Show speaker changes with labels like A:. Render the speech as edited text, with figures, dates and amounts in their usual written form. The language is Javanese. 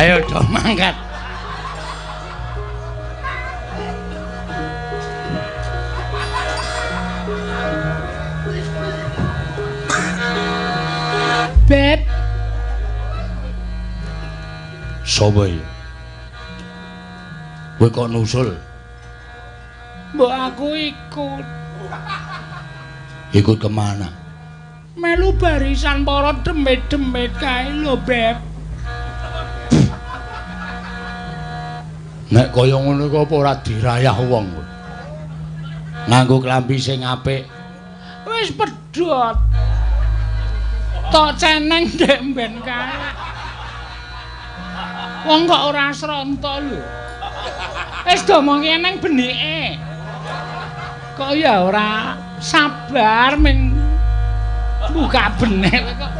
A: Ayo do mangkat.
B: Beb.
A: Sopo iki? Kowe kok nusul?
B: Mbok aku ikut.
A: Ikut kemana?
B: Melu barisan para demit-demit kae lho, Beb.
A: Nek kaya ngono kok apa ora dirayah wong kowe? Nganggo klambi sing apik.
B: Wis pedhot. Tok ceneng ndek mben kae. Wong kok ora sronto lho. Wis domongi nang benike. Kok ya ora sabar ming buka benek kok.